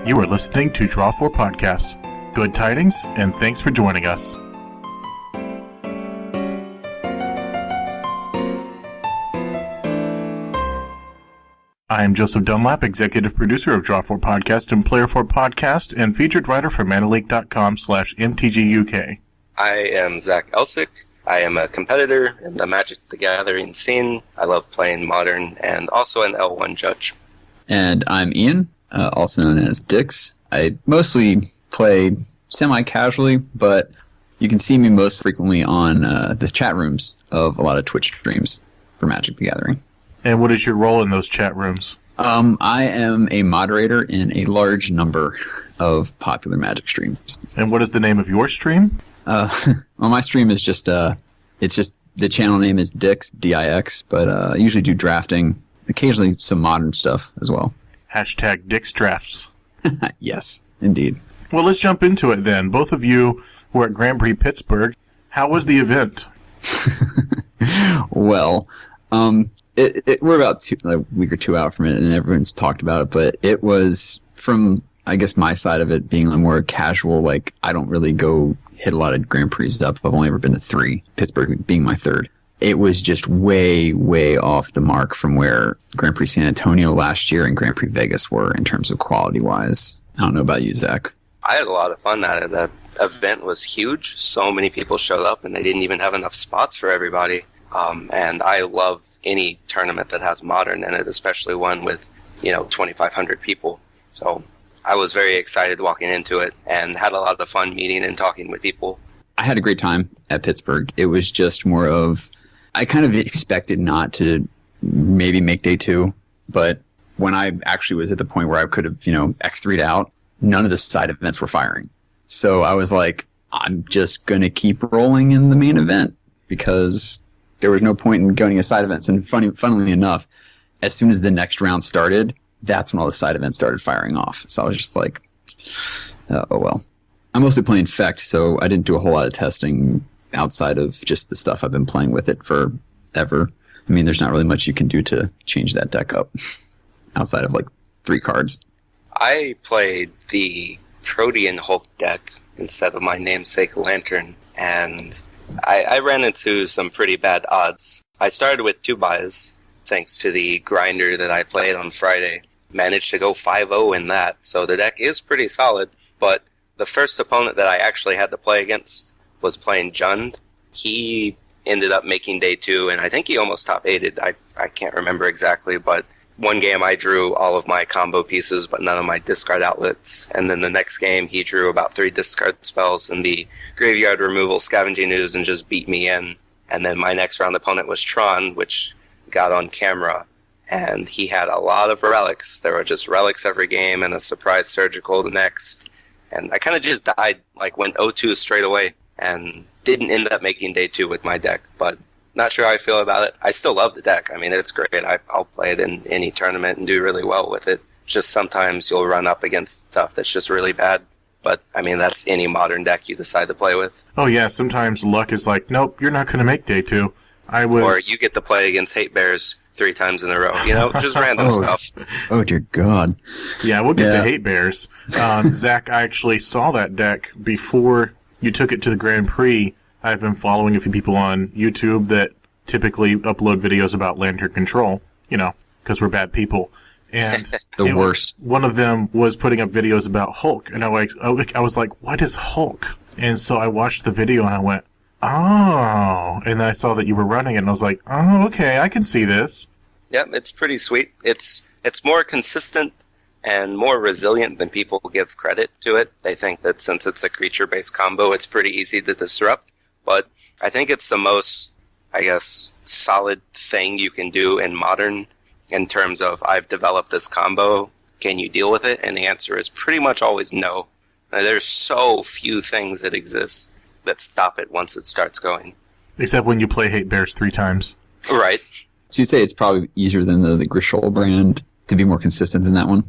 You are listening to Draw 4 Podcast. Good tidings, and thanks for joining us. I am Joseph Dunlap, executive producer of Draw 4 Podcast and Player 4 Podcast, and featured writer for ManaLeak.com/MTGUK. I am Zac Elsik. I am a competitor in the Magic the Gathering scene. I love playing Modern, and also an L1 judge. And I'm Ian, also known as Dix. I mostly play semi-casually, but you can see me most frequently on the chat rooms of a lot of Twitch streams for Magic the Gathering. And what is your role in those chat rooms? I am a moderator in a large number of popular Magic streams. And what is the name of your stream? Well, my stream is just, it's just, the channel name is Dix, D-I-X, but I usually do drafting, occasionally some modern stuff as well. Hashtag Dix Drafts. Yes, indeed. Well, let's jump into it then. Both of you were at Grand Prix Pittsburgh. How was the event? Well, we're about a week or two out from it, and everyone's talked about it, but it was, from, I guess, my side of it being a more casual, like, I don't really go hit a lot of Grand Prix up. I've only ever been to 3, Pittsburgh being my 3rd. It was just way, way off the mark from where Grand Prix San Antonio last year and Grand Prix Vegas were in terms of quality-wise. I don't know about you, Zach. I had a lot of fun at it. The event was huge. So many people showed up, and they didn't even have enough spots for everybody. And I love any tournament that has Modern in it, especially one with, 2,500 people. So I was very excited walking into it and had a lot of fun meeting and talking with people. I had a great time at Pittsburgh. It was just more of, I kind of expected not to maybe make day 2, but when I actually was at the point where I could have, X3'd out, none of the side events were firing. So I was like, I'm just going to keep rolling in the main event because there was no point in going to side events. And funnily enough, as soon as the next round started, that's when all the side events started firing off. So I was just like, oh well. I'm mostly playing Fect, so I didn't do a whole lot of testing outside of just the stuff I've been playing with it forever. I mean, there's not really much you can do to change that deck up outside of like 3 cards. I played the Protean Hulk deck instead of my namesake Lantern, and I ran into some pretty bad odds. I started with 2 buys, thanks to the grinder that I played on Friday. Managed to go 5-0 in that, so the deck is pretty solid, but the first opponent that I actually had to play against was playing Jund. He ended up making day 2, and I think he almost top 8'd. I can't remember exactly, but one game I drew all of my combo pieces, but none of my discard outlets. And then the next game, he drew about 3 discard spells and the graveyard removal scavenging ooze and just beat me in. And then my next round opponent was Tron, which got on camera. And he had a lot of relics. There were just relics every game and a surprise surgical the next. And I kind of just died, went 0-2 straight away and didn't end up making day 2 with my deck. But not sure how I feel about it. I still love the deck. I mean, it's great. I'll play it in any tournament and do really well with it. Just sometimes you'll run up against stuff that's just really bad. But, I mean, that's any Modern deck you decide to play with. Oh, yeah. Sometimes luck is like, nope, you're not going to make day 2. Or you get to play against Hate Bears 3 times in a row. Just random stuff. Oh, dear God. Yeah, we'll get to Hate Bears. Zach, I actually saw that deck before you took it to the Grand Prix. I've been following a few people on YouTube that typically upload videos about Lantern Control, because we're bad people. And the worst. One of them was putting up videos about Hulk, and I was like, what is Hulk? And so I watched the video and I went, oh. And then I saw that you were running it, and I was like, oh, okay, I can see this. Yep, it's pretty sweet. It's more consistent and more resilient than people give credit to it. They think that since it's a creature-based combo, it's pretty easy to disrupt. But I think it's the most, solid thing you can do in Modern in terms of, I've developed this combo, can you deal with it? And the answer is pretty much always no. Now, there's so few things that exist that stop it once it starts going. Except when you play Hate Bears 3 times. Right. So you'd say it's probably easier than the Grishol brand to be more consistent than that one?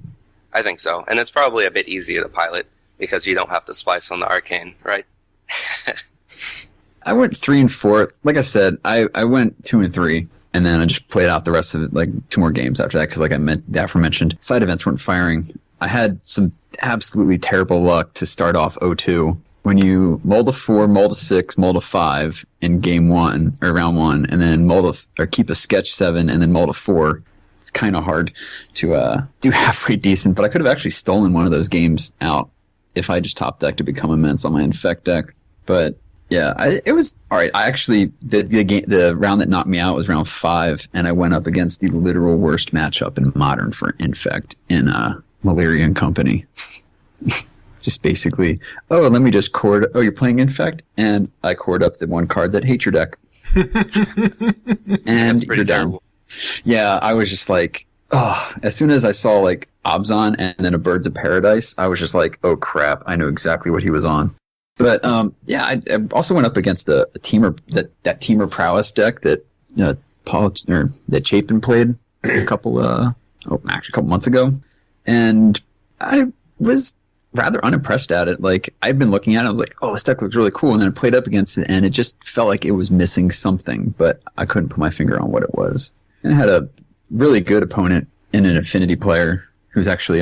I think so. And it's probably a bit easier to pilot because you don't have to splice on the Arcane, right? I went 3 and 4. Like I said, I went 2 and 3, and then I just played out the rest of it, 2 more games after that, because like I aforementioned, side events weren't firing. I had some absolutely terrible luck to start off 0-2. When you mull to 4, mull to 6, mull to 5 in game 1 or round 1, and then keep a sketch 7 and then mull to 4, it's kind of hard to do halfway decent. But I could have actually stolen one of those games out if I just top decked to become immense on my infect deck. But yeah, it was all right. I actually the round that knocked me out was round 5, and I went up against the literal worst matchup in Modern for infect in Malaria and Company. Just basically, let me just chord. Oh, you're playing infect, and I chord up the one card that hates your deck, and you're down. Yeah, I was just like, as soon as I saw like Obzon and then a Birds of Paradise, I was just like, oh crap, I knew exactly what he was on. But yeah, I also went up against a teamer that teamer prowess deck that that Chapin played a couple months ago, and I was rather unimpressed at it. Like, I'd been looking at it, I was like, oh, this deck looks really cool, and then I played up against it, and it just felt like it was missing something, but I couldn't put my finger on what it was. And I had a really good opponent in an affinity player who's actually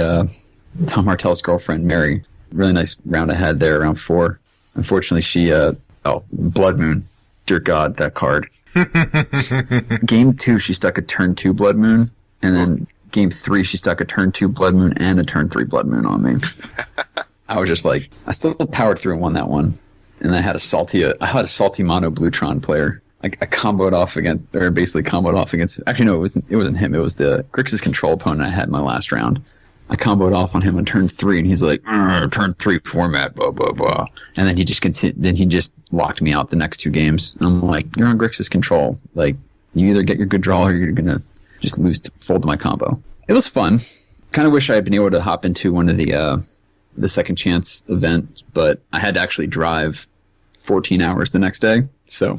Tom Martell's girlfriend, Mary. Really nice round ahead there, round 4. Unfortunately, she Blood Moon. Dear God, that card. Game 2, she stuck a turn 2 Blood Moon, and then Game 3, she stuck a turn 2 Blood Moon and a turn 3 Blood Moon on me. I was just like, I still powered through and won that one. And I had a salty mono Bluetron player. I comboed off against, or basically comboed off against. Actually, no, it wasn't him. It was the Crixus Control opponent I had in my last round. I comboed off on him on turn 3, and he's like, turn 3 format, blah blah blah. And then he just locked me out the next 2 games. And I'm like, you're on Crixus Control. Like, you either get your good draw or you're gonna just fold to my combo. It was fun. Kind of wish I had been able to hop into one of the second chance event, but I had to actually drive 14 hours the next day, so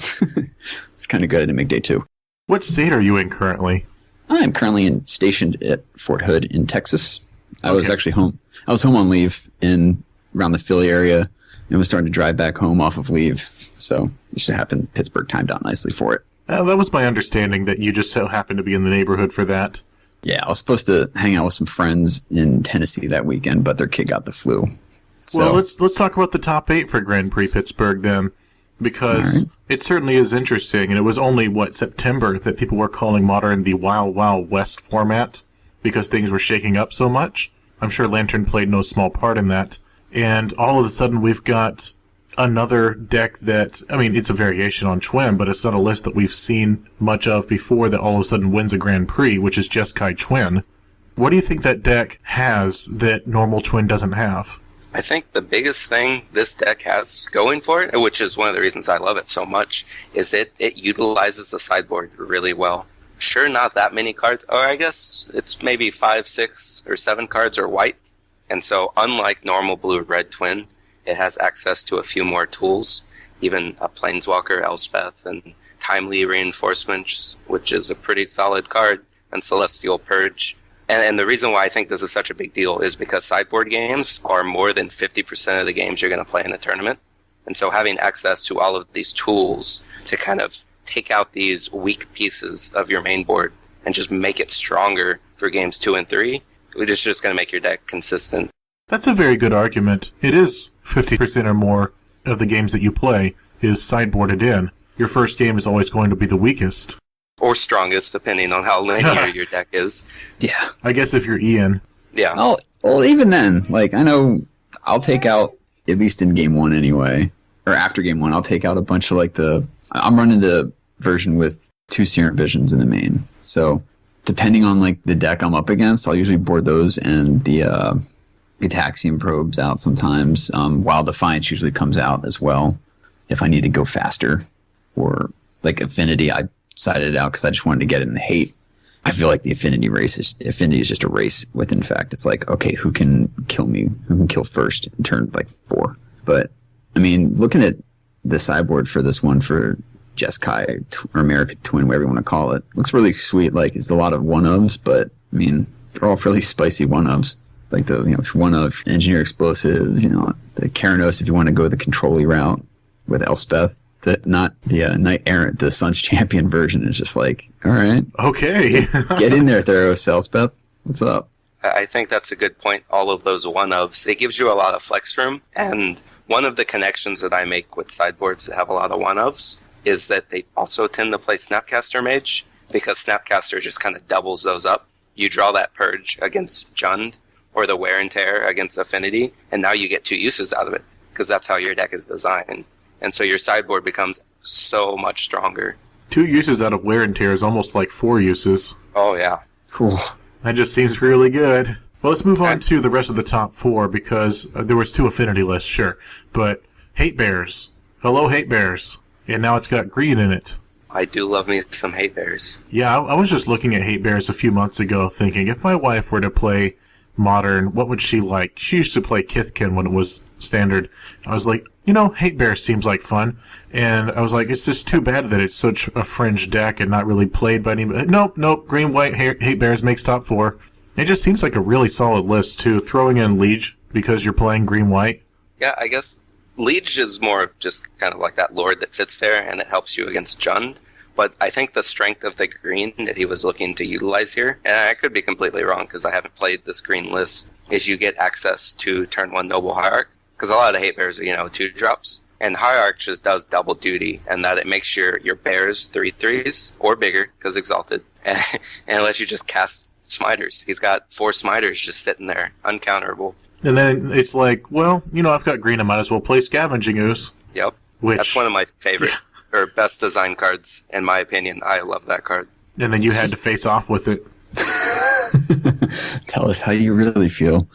it's kind of good I didn't make day 2. What state are you in currently? I'm currently stationed at Fort Hood in Texas. I was actually home. I was home on leave around the Philly area, and was starting to drive back home off of leave. So it should happen. Pittsburgh timed out nicely for it. That was my understanding, that you just so happened to be in the neighborhood for that. Yeah, I was supposed to hang out with some friends in Tennessee that weekend, but their kid got the flu. So, well, let's talk about the top 8 for Grand Prix Pittsburgh then, because it certainly is interesting, and it was only, September that people were calling Modern the Wild Wild West format, because things were shaking up so much. I'm sure Lantern played no small part in that. And all of a sudden we've got another deck that, I mean, it's a variation on Twin, but it's not a list that we've seen much of before that all of a sudden wins a Grand Prix, which is Jeskai Twin. What do you think that deck has that normal Twin doesn't have? I think the biggest thing this deck has going for it, which is one of the reasons I love it so much, is that it utilizes the sideboard really well. Sure, not that many cards, or I guess it's maybe 5, 6, or 7 cards are white. And so unlike normal blue-red Twin, it has access to a few more tools, even a Planeswalker, Elspeth, and Timely Reinforcement, which is a pretty solid card, and Celestial Purge. And the reason why I think this is such a big deal is because sideboard games are more than 50% of the games you're going to play in a tournament. And so having access to all of these tools to kind of take out these weak pieces of your main board and just make it stronger for games 2 and 3, which is just going to make your deck consistent. That's a very good argument. It is 50% or more of the games that you play is sideboarded in. Your first game is always going to be the weakest. Or strongest, depending on how linear your deck is. Yeah. I guess if you're Ian. Yeah. Well, even then, like, I know I'll take out, at least in game 1 anyway, or after game 1, I'll take out a bunch of, like, I'm running the version with 2 Seerent Visions in the main. So, depending on, like, the deck I'm up against, I'll usually board those and the Ataxian Probes out sometimes. Wild Defiance usually comes out as well if I need to go faster. Or, like, Affinity, I sided it out because I just wanted to get it in the hate. I feel like the Affinity is just a race with, in fact, it's like, okay, who can kill me? Who can kill first in turn, like, 4? But, I mean, looking at the sideboard for this one for Jeskai, or American Twin, whatever you want to call it, looks really sweet. Like, it's a lot of one-ofs, but, I mean, they're all really spicy one-ofs. Like the, one-of Engineer Explosives, the Keranos if you want to go the control-y route with Elspeth. Not the Knight Errant, the Sun's Champion version is just like, all right. Okay. Get in there, Theros Elspeth. What's up? I think that's a good point. All of those one-ofs, it gives you a lot of flex room. And one of the connections that I make with sideboards that have a lot of one-ofs is that they also tend to play Snapcaster Mage, because Snapcaster just kind of doubles those up. You draw that Purge against Jund, or the Wear and Tear against Affinity, and now you get 2 uses out of it, because that's how your deck is designed. And so your sideboard becomes so much stronger. 2 uses out of Wear and Tear is almost like 4 uses. Oh, yeah. Cool. That just seems really good. Well, let's move on to the rest of the top 4, because there was 2 affinity lists, sure. But Hate Bears. Hello, Hate Bears. And now it's got green in it. I do love me some Hate Bears. Yeah, I was just looking at Hate Bears a few months ago thinking, if my wife were to play Modern, what would she like? She used to play Kithkin when it was standard. I was like, Hate Bears seems like fun. And I was like, it's just too bad that it's such a fringe deck and not really played by anybody. Nope, green-white Hate Bears makes top 4. It just seems like a really solid list, too. Throwing in Liege because you're playing green-white. Yeah, I guess Liege is more of just kind of like that Lord that fits there, and it helps you against Jund. But I think the strength of the green that he was looking to utilize here, and I could be completely wrong because I haven't played this green list, is you get access to turn 1 Noble Hierarch. Because a lot of the Hate Bears are, 2-drops. And Hierarch just does double duty, and that it makes your bears 3/3s, or bigger, because Exalted, and lets you just cast Smiters. He's got 4 Smiters just sitting there, uncounterable. And then it's like, well, I've got green, I might as well play Scavenging Ooze. Yep. That's one of my favorite, or best design cards, in my opinion. I love that card. And then you had to face off with it. Tell us how you really feel.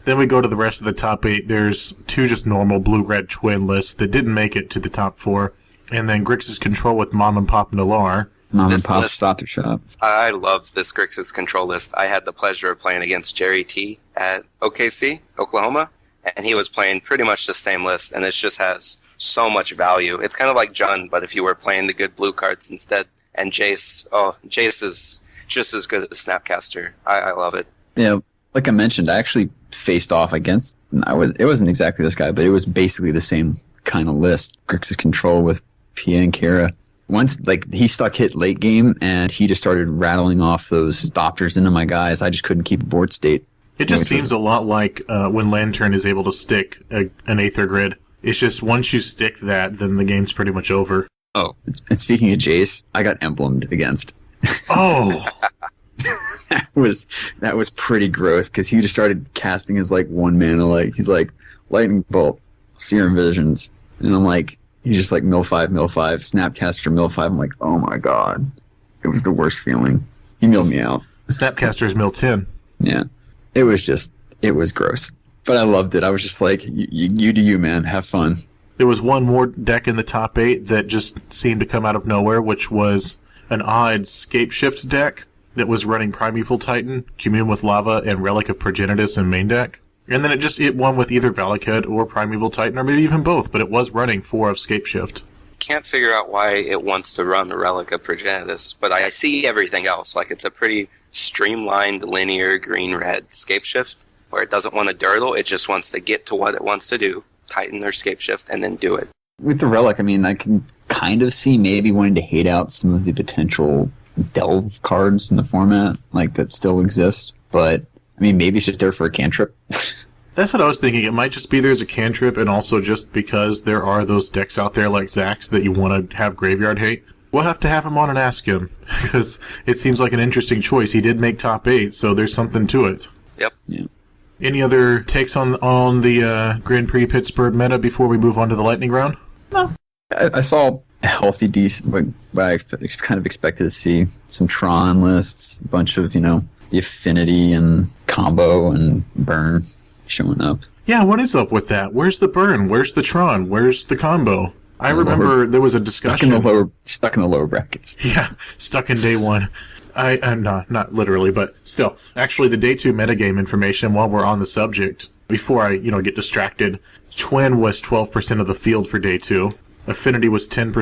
Then we go to the rest of the top 8. There's 2 just normal blue-red twin lists that didn't make it to the top 4. And then Crixus Control with Mom and Pop Nalar. Mom and Pop stop their shop. I love this Crixus Control list. I had the pleasure of playing against Jerry T at OKC, Oklahoma, and he was playing pretty much the same list, and it just has so much value. It's kind of like Jund, but if you were playing the good blue cards instead. And Jace is just as good as Snapcaster. I love it. Yeah, like I mentioned, I actually faced off against. It wasn't exactly this guy, but it was basically the same kind of list. Crixus Control with Pia and Kara. Once, he stuck hit late game, and he just started rattling off those Thopters into my guys. I just couldn't keep a board state. It just seems a lot like when Lantern is able to stick an Aether Grid. It's just once you stick that, then the game's pretty much over. Oh, and speaking of Jace, I got emblemed against. Oh! that was pretty gross, because he just started casting his 1 mana, he's like, Lightning Bolt, Serum Visions, and I'm like, he's just like mill 5, Snapcaster mill 5. I'm like, oh my god. It was the worst feeling. He milled me out. Snapcaster is mill 10. Yeah. It was gross. But I loved it. I was just like, you do you, man. Have fun. There was one more deck in the top 8 that just seemed to come out of nowhere, which was an IDscape Shift deck that was running Primeval Titan, Commune with Lava, and Relic of Progenitus in main deck. And then it won with either Valakut or Primeval Titan, or maybe even both, but it was running 4 of Scape Shift. Can't figure out why it wants to run a Relic of Progenitus, but I see everything else. It's a pretty streamlined, linear, green-red Scape Shift, where it doesn't want to durdle, it just wants to get to what it wants to do, Titan or Scape Shift, and then do it. With the Relic, I can kind of see maybe wanting to hate out some of the potential delve cards in the format, that still exist, but maybe it's just there for a cantrip. That's what I was thinking. It might just be there as a cantrip, and also just because there are those decks out there like Zac's that you want to have graveyard hate. We'll have to have him on and ask him, because it seems like an interesting choice. He did make top 8, so there's something to it. Yep. Yeah. Any other takes on the Grand Prix Pittsburgh meta before we move on to the lightning round? No. I saw a healthy, decent, but I kind of expected to see some Tron lists, a bunch of, the Affinity and Combo and Burn showing up. Yeah, what is up with that? Where's the Burn? Where's the Tron? Where's the Combo? I remember there was a discussion. Stuck in the lower brackets. Yeah, stuck in day 1. I'm not literally, but still. Actually, the day 2 metagame information, while we're on the subject, before I, get distracted, Twin was 12% of the field for day 2. Affinity was 10%.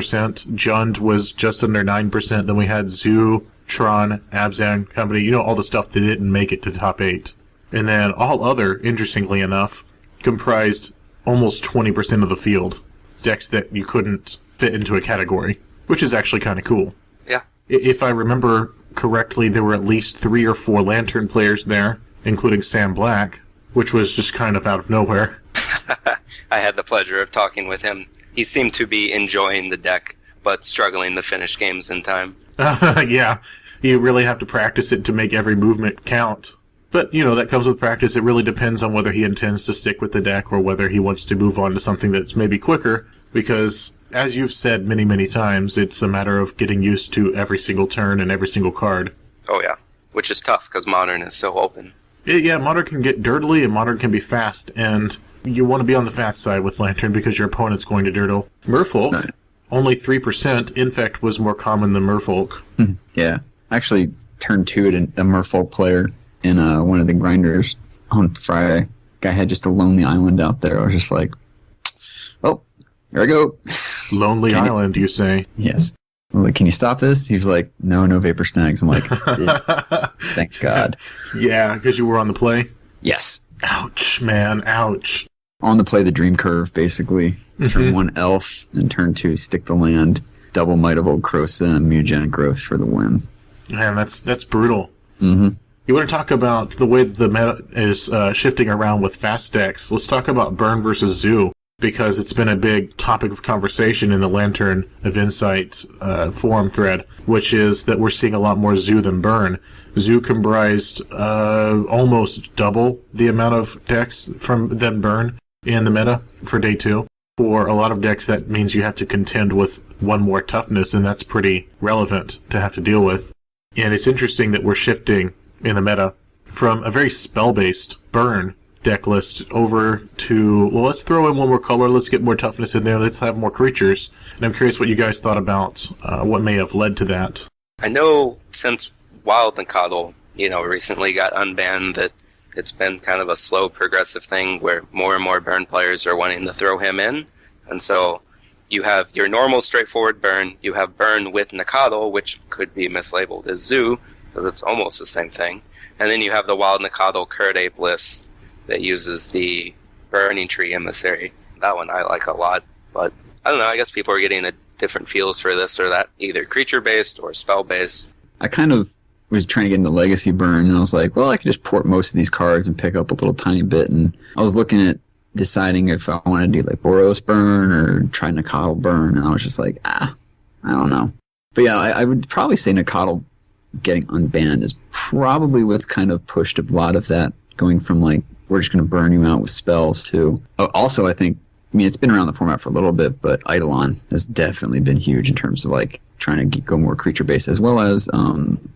Jund was just under 9%. Then we had Zoo, Tron, Abzan Company, all the stuff that didn't make it to top 8. And then all other, interestingly enough, comprised almost 20% of the field. Decks that you couldn't fit into a category, which is actually kind of cool. Yeah. If I remember correctly, there were at least 3 or 4 Lantern players there, including Sam Black, which was just kind of out of nowhere. I had the pleasure of talking with him. He seemed to be enjoying the deck, but struggling to finish games in time. Yeah, you really have to practice it to make every movement count. But, that comes with practice. It really depends on whether he intends to stick with the deck or whether he wants to move on to something that's maybe quicker, because, as you've said many, many times, it's a matter of getting used to every single turn and every single card. Oh, yeah. Which is tough, because Modern is so open. Yeah, Modern can get dirtily, and Modern can be fast, and you want to be on the fast side with Lantern because your opponent's going to dirtle. Merfolk, right. Only 3%. Infect was more common than Merfolk. Yeah. Actually, turn 2 at a Merfolk player in one of the grinders on Friday. Guy had just a lonely island out there. I was just like, oh, here I go. Lonely Island, you say? Yes. I was like, can you stop this? He was like, no vapor snags. I'm like, thank God. Yeah, because you were on the play? Yes. Ouch, man, ouch. On the play, the Dream Curve, basically. Turn 1 elf, and turn 2 stick the land. Double Might of Old Crosa and Mutagenic Growth for the win. Man, that's brutal. Mm-hmm. You want to talk about the way that the meta is shifting around with fast decks? Let's talk about Burn versus Zoo, because it's been a big topic of conversation in the Lantern of Insight forum thread, which is that we're seeing a lot more Zoo than Burn. Zoo comprised almost double the amount of decks than Burn in the meta for day 2. For a lot of decks, that means you have to contend with 1 more toughness, and that's pretty relevant to have to deal with. And it's interesting that we're shifting in the meta from a very spell-based Burn deck list over to, well, let's throw in 1 more color, let's get more toughness in there, let's have more creatures. And I'm curious what you guys thought about what may have led to that. I know since Wild Nikadal, recently got unbanned, that it's been kind of a slow progressive thing where more and more Burn players are wanting to throw him in. And so you have your normal straightforward Burn, you have Burn with Nikadal, which could be mislabeled as Zoo, but it's almost the same thing. And then you have the Wild Nikadal Curd Ape list that uses the Burning Tree Emissary. That one I like a lot, but I don't know, I guess people are getting different feels for this or that, either creature-based or spell-based. I kind of was trying to get into Legacy Burn, and I was like, well, I could just port most of these cards and pick up a little tiny bit, and I was looking at deciding if I wanted to do like Boros Burn or try Nikadal Burn, and I was just like, I don't know. But yeah, I would probably say Nikadal getting unbanned is probably what's kind of pushed a lot of that, going from like, we're just going to burn you out with spells to... Also, I think, it's been around the format for a little bit, but Eidolon has definitely been huge in terms of like trying to go more creature-based, as well as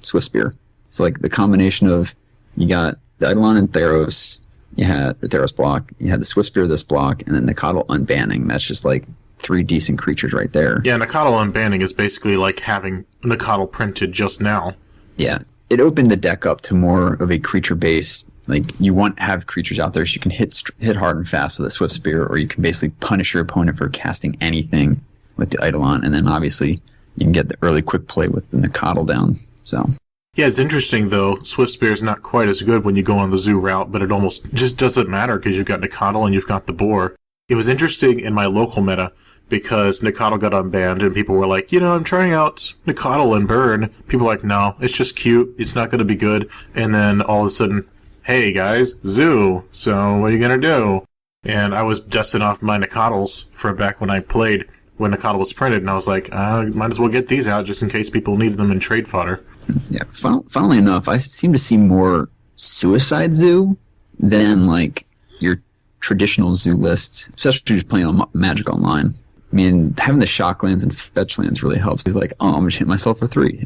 Swift Spear. So like the combination of, you got the Eidolon and Theros, you had the Theros block, you had the Swift Spear this block, and then Nikadal unbanning. That's just like 3 decent creatures right there. Yeah, Nikadal unbanning is basically like having Nikadal printed just now. Yeah, it opened the deck up to more of a creature-based, like you want to have creatures out there so you can hit hard and fast with a Swift Spear, or you can basically punish your opponent for casting anything with the Eidolon, and then obviously you can get the early quick play with the Nikadal down. So yeah, it's interesting though. Swift Spear is not quite as good when you go on the Zoo route, but it almost just doesn't matter because you've got Nikadal and you've got the Boar. It was interesting in my local meta because Nikadal got unbanned and people were like, I'm trying out Nikadal and Burn. People were like, no, it's just cute. It's not going to be good. And then all of a sudden, hey guys, Zoo. So what are you going to do? And I was dusting off my Nikadals for back when I played when Nikadal was printed, and I was like, might as well get these out just in case people need them in trade fodder. Yeah, funnily enough, I seem to see more Suicide Zoo than like your traditional Zoo lists, especially if you're just playing on Magic Online. Having the shock lands and fetch lands really helps. He's like, I'm just hit myself for 3,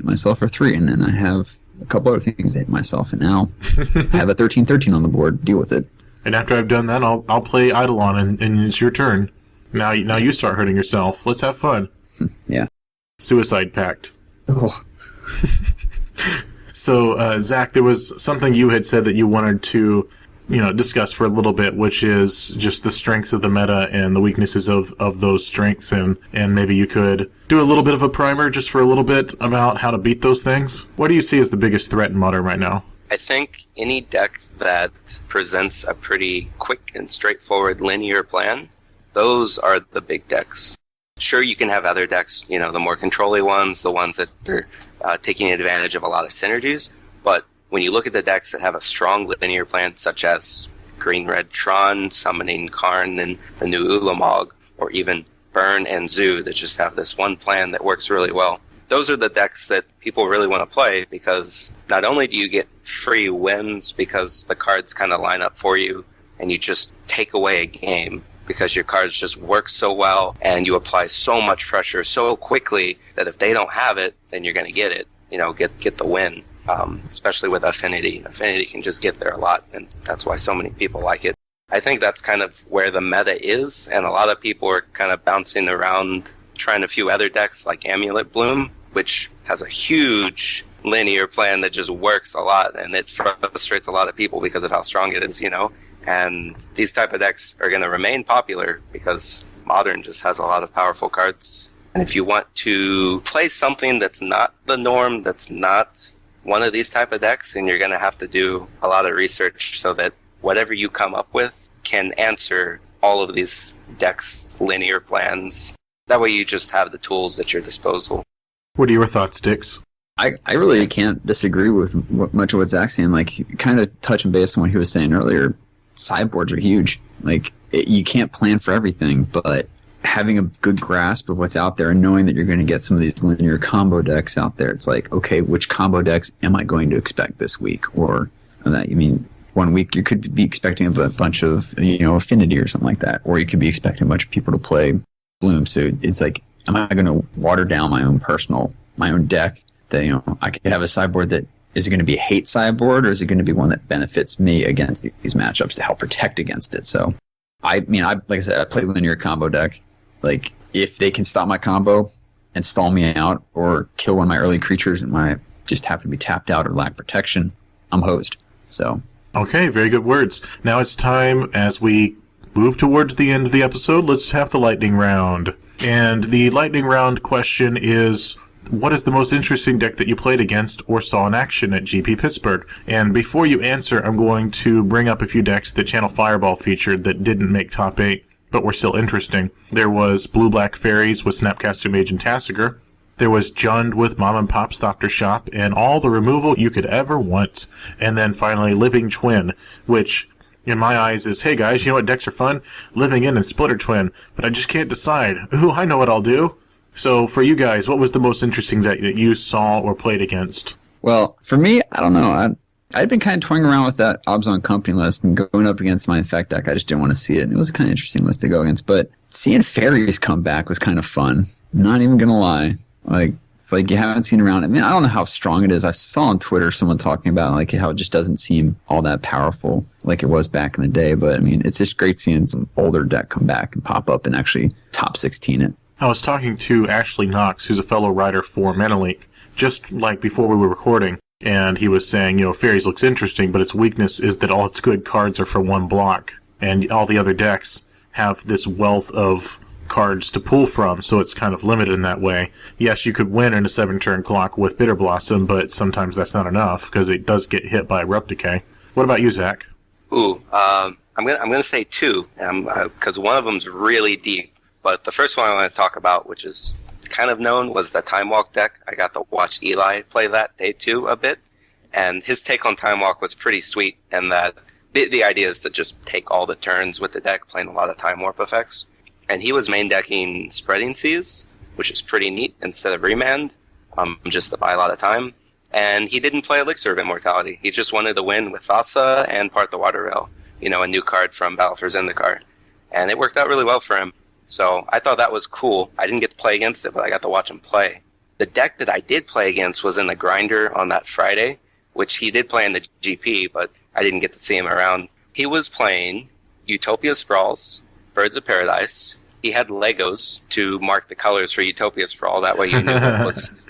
and then I have a couple other things to hit myself, and now I have a 13/13 on the board. Deal with it. And after I've done that, I'll play Eidolon, and it's your turn. Now you start hurting yourself. Let's have fun. Yeah. Suicide Pact. Oh. So, Zach, there was something you had said that you wanted to, discuss for a little bit, which is just the strengths of the meta and the weaknesses of those strengths, and maybe you could do a little bit of a primer just for a little bit about how to beat those things. What do you see as the biggest threat in Modern right now? I think any deck that presents a pretty quick and straightforward linear plan, those are the big decks. Sure, you can have other decks, the more control-y ones, the ones that are taking advantage of a lot of synergies. But when you look at the decks that have a strong linear plan, such as Green-Red Tron, summoning Karn and the new Ulamog, or even Burn and Zoo that just have this one plan that works really well, those are the decks that people really want to play, because not only do you get free wins because the cards kind of line up for you and you just take away a game because your cards just work so well and you apply so much pressure so quickly that if they don't have it, then you're going to get it, get the win. Especially with Affinity. Affinity can just get there a lot, and that's why so many people like it. I think that's kind of where the meta is, and a lot of people are kind of bouncing around trying a few other decks like Amulet Bloom, which has a huge linear plan that just works a lot, and it frustrates a lot of people because of how strong it is, And these type of decks are going to remain popular because Modern just has a lot of powerful cards. And if you want to play something that's not the norm, that's not one of these type of decks, and you're going to have to do a lot of research so that whatever you come up with can answer all of these decks' linear plans. That way you just have the tools at your disposal. What are your thoughts, Dix? I really can't disagree with much of what Zach's saying. Like, kind of touching base on what he was saying earlier, sideboards are huge. Like, you can't plan for everything, but having a good grasp of what's out there and knowing that you're going to get some of these linear combo decks out there, it's like, okay, which combo decks am I going to expect this week? Or that, 1 week you could be expecting a bunch of, Affinity or something like that, or you could be expecting a bunch of people to play Bloom. So it's like, am I going to water down my own deck that, I could have a sideboard that is it going to be a hate sideboard, or is it going to be one that benefits me against these matchups to help protect against it? So like I said, I play linear combo deck. Like, if they can stop my combo and stall me out or kill one of my early creatures and I just happen to be tapped out or lack protection, I'm hosed. So. Okay, very good words. Now it's time, as we move towards the end of the episode, let's have the lightning round. And the lightning round question is, what is the most interesting deck that you played against or saw in action at GP Pittsburgh? And before you answer, I'm going to bring up a few decks that Channel Fireball featured that didn't make top 8. But were still interesting. There was Blue-Black Fairies with Snapcaster Mage and Tassiger. There was Jund with Mom and Pop's Doctor Shop and all the removal you could ever want. And then finally Living Twin, which in my eyes is, hey guys, you know what decks are fun? Living In and Splitter Twin. But I just can't decide. Ooh, I know what I'll do. So for you guys, what was the most interesting deck that you saw or played against? Well, for me, I don't know. I'd been kind of toying around with that Obzon company list and going up against my Infect deck. I just didn't want to see it. And it was a kind of interesting list to go against. But seeing Fairies come back was kind of fun. Not even going to lie. Like, it's like you haven't seen around. I don't know how strong it is. I saw on Twitter someone talking about like how it just doesn't seem all that powerful like it was back in the day. But, it's just great seeing some older deck come back and pop up and actually top 16 it. I was talking to Ashley Knox, who's a fellow writer for Mana Leak, just like before we were recording. And he was saying, Fairies looks interesting, but its weakness is that all its good cards are for one block. And all the other decks have this wealth of cards to pull from, so it's kind of limited in that way. Yes, you could win in a 7-turn clock with Bitter Blossom, but sometimes that's not enough, because it does get hit by Abrupt Decay. What about you, Zach? I'm gonna say 2, because one of them's really deep. But the first one I want to talk about, which is kind of known, was the Time Walk deck. I got to watch Eli play that day 2 a bit, and his take on Time Walk was pretty sweet, and that the idea is to just take all the turns with the deck, playing a lot of Time Warp effects. And he was main decking Spreading Seas, which is pretty neat, instead of Remand, just to buy a lot of time. And he didn't play Elixir of Immortality. He just wanted to win with Thassa and Part the Water Rail, a new card from Battle for Zendikar. And it worked out really well for him. So I thought that was cool. I didn't get to play against it, but I got to watch him play. The deck that I did play against was in the Grinder on that Friday, which he did play in the GP, but I didn't get to see him around. He was playing Utopia Sprawls, Birds of Paradise. He had Legos to mark the colors for Utopia Sprawl. That way you knew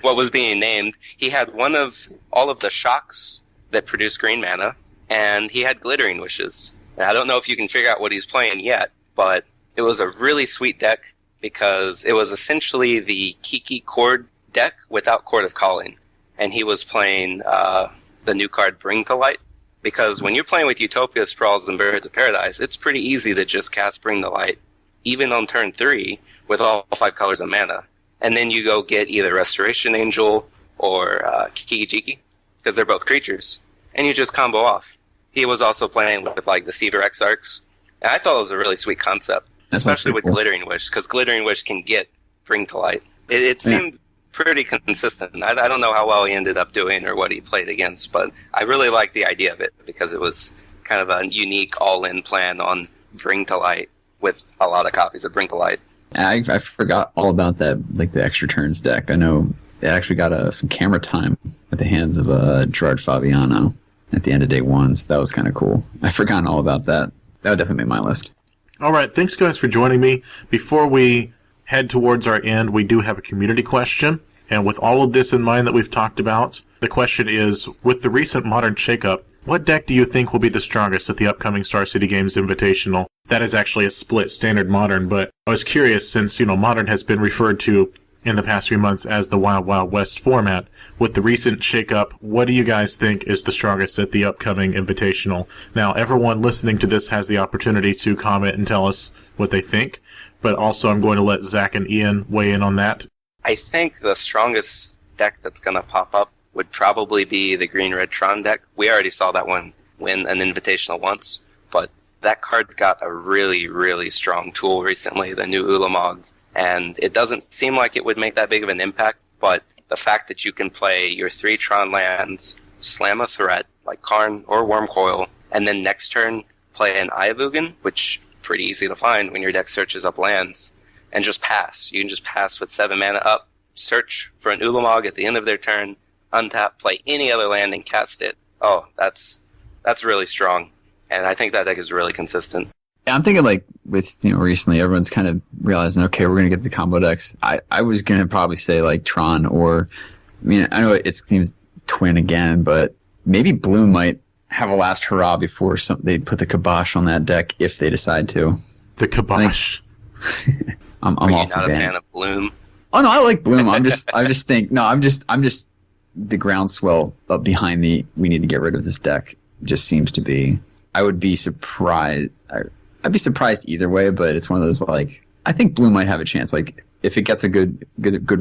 what was being named. He had one of all of the shocks that produce green mana, and he had Glittering Wishes. And I don't know if you can figure out what he's playing yet, but it was a really sweet deck because it was essentially the Kiki Chord deck without Chord of Calling. And he was playing the new card Bring to Light. Because when you're playing with Utopia Sprawls and Birds of Paradise, it's pretty easy to just cast Bring to Light, even on turn 3, with all 5 colors of mana. And then you go get either Restoration Angel or Kiki-Jiki, because they're both creatures, and you just combo off. He was also playing with like the Seaver Exarchs, and I thought it was a really sweet concept, especially with Glittering Wish, because Glittering Wish can get Bring to Light. It seemed pretty consistent. I don't know how well he ended up doing or what he played against, but I really liked the idea of it because it was kind of a unique all-in plan on Bring to Light with a lot of copies of Bring to Light. I forgot all about that, like the extra turns deck. I know it actually got some camera time at the hands of Gerard Fabiano at the end of day one, so that was kind of cool. I've forgotten all about that. That would definitely make my list. All right, thanks guys for joining me. Before we head towards our end, we do have a community question. And with all of this in mind that we've talked about, the question is, with the recent Modern shakeup, what deck do you think will be the strongest at the upcoming Star City Games Invitational? That is actually a split Standard Modern, but I was curious since, Modern has been referred to in the past few months as the Wild Wild West format. With the recent shakeup, what do you guys think is the strongest at the upcoming Invitational? Now, everyone listening to this has the opportunity to comment and tell us what they think, but also I'm going to let Zach and Ian weigh in on that. I think the strongest deck that's going to pop up would probably be the Green-Red Tron deck. We already saw that one win an Invitational once, but that card got a really, really strong tool recently, the new Ulamog, and it doesn't seem like it would make that big of an impact, but the fact that you can play your 3 Tron lands, slam a threat like Karn or Wormcoil, and then next turn play an Ayavugan, which is pretty easy to find when your deck searches up lands, and just pass. You can just pass with 7 mana up, search for an Ulamog at the end of their turn, untap, play any other land, and cast it. Oh, that's really strong. And I think that deck is really consistent. Yeah, I'm thinking like with, recently everyone's kind of realizing, okay, we're going to get the combo decks. I was going to probably say like Tron or, I know it seems Twin again, but maybe Bloom might have a last hurrah before they put the kibosh on that deck if they decide to. The kibosh. I'm Are you off not a fan of Bloom? Oh no, I like Bloom. I'm just the groundswell up behind we need to get rid of this deck just seems to be. I would be surprised. I'd be surprised either way, but it's one of those like I think Bloom might have a chance. Like if it gets a good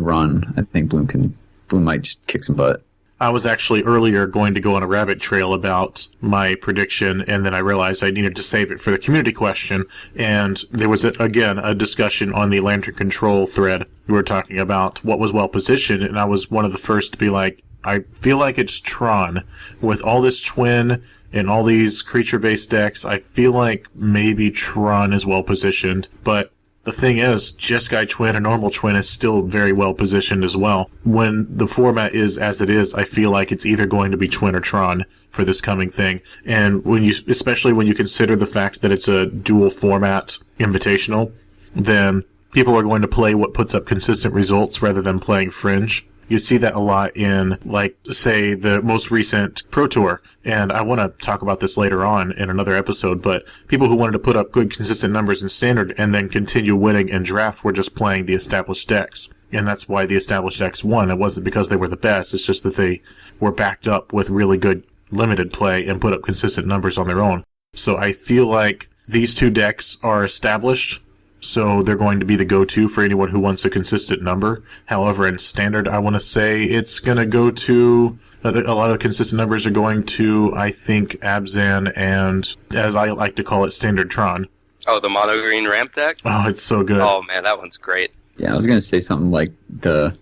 run, I think Bloom might just kick some butt. I was actually earlier going to go on a rabbit trail about my prediction, and then I realized I needed to save it for the community question. And there was, again, a discussion on the Lantern Control thread. We were talking about what was well-positioned, and I was one of the first to be like, I feel like it's Tron. With all this Twin and all these creature-based decks, I feel like maybe Tron is well-positioned, but the thing is, Jeskai Twin and Normal Twin is still very well positioned as well. When the format is as it is, I feel like it's either going to be Twin or Tron for this coming thing. And especially when you consider the fact that it's a dual format invitational, then people are going to play what puts up consistent results rather than playing Fringe. You see that a lot in, like, say, the most recent Pro Tour, and I want to talk about this later on in another episode, but people who wanted to put up good, consistent numbers in Standard and then continue winning in Draft were just playing the established decks. And that's why the established decks won. It wasn't because they were the best, it's just that they were backed up with really good limited play and put up consistent numbers on their own. So I feel like these two decks are established, so they're going to be the go-to for anyone who wants a consistent number. However, in Standard, I want to say it's going to go to... a lot of consistent numbers are going to, I think, Abzan and, as I like to call it, Standard Tron. Oh, the Mono Green Ramp deck? Oh, it's so good. Oh, man, that one's great. Yeah, I was going to say something like the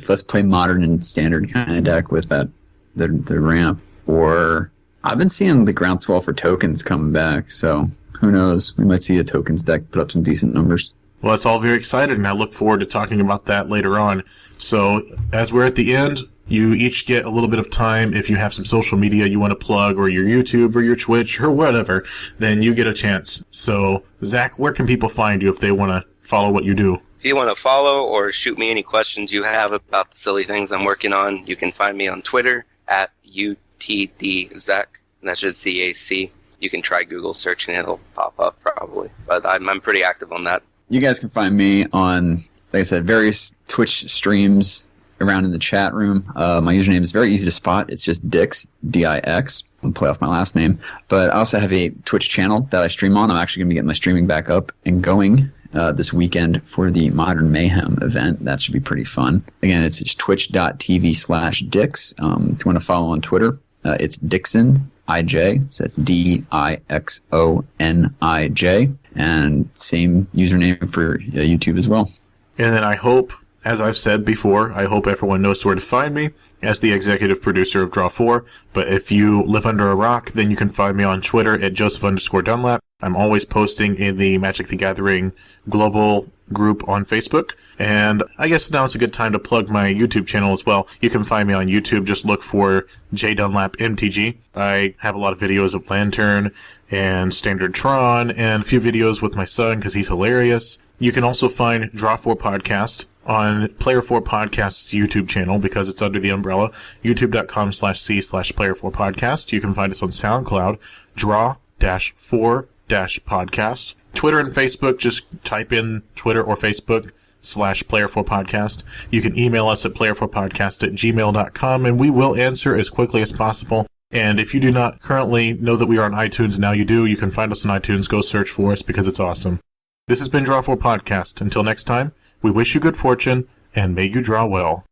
let's play Modern and Standard kind of deck with the ramp. Or I've been seeing the groundswell for tokens coming back, so... who knows? We might see a tokens deck put up some decent numbers. Well, it's all very exciting, and I look forward to talking about that later on. So, as we're at the end, you each get a little bit of time. If you have some social media you want to plug, or your YouTube, or your Twitch, or whatever, then you get a chance. So, Zach, where can people find you if they want to follow what you do? If you want to follow or shoot me any questions you have about the silly things I'm working on, you can find me on Twitter at UTDZac, and that's just ZAC. You can try Google searching, it'll pop up probably. But I'm pretty active on that. You guys can find me on, like I said, various Twitch streams around in the chat room. My username is very easy to spot. It's just Dix, D-I-X. I'll play off my last name. But I also have a Twitch channel that I stream on. I'm actually going to be getting my streaming back up and going this weekend for the Modern Mayhem event. That should be pretty fun. Again, it's twitch.tv/Dix. If you want to follow on Twitter, it's Dixon IJ. So that's DIXONIJ. And same username for YouTube as well. And then I hope, as I've said before, I hope everyone knows where to find me as the executive producer of Draw4. But if you live under a rock, then you can find me on Twitter at Joseph_Dunlap. I'm always posting in the Magic the Gathering global group on Facebook. And I guess now is a good time to plug my YouTube channel as well. You can find me on YouTube. Just look for J Dunlap MTG. I have a lot of videos of Lantern and Standard Tron and a few videos with my son because he's hilarious. You can also find Draw4 Podcast on Player4 Podcast's YouTube channel because it's under the umbrella, youtube.com/c/Player4Podcast. You can find us on SoundCloud, Draw-4-Podcast. Twitter and Facebook, just type in Twitter or Facebook /Player4Podcast. You can email us at player4podcast@gmail.com, and we will answer as quickly as possible. And if you do not currently know that we are on iTunes, now you do. You can find us on iTunes. Go search for us because it's awesome. This has been Draw4 Podcast. Until next time, we wish you good fortune, and may you draw well.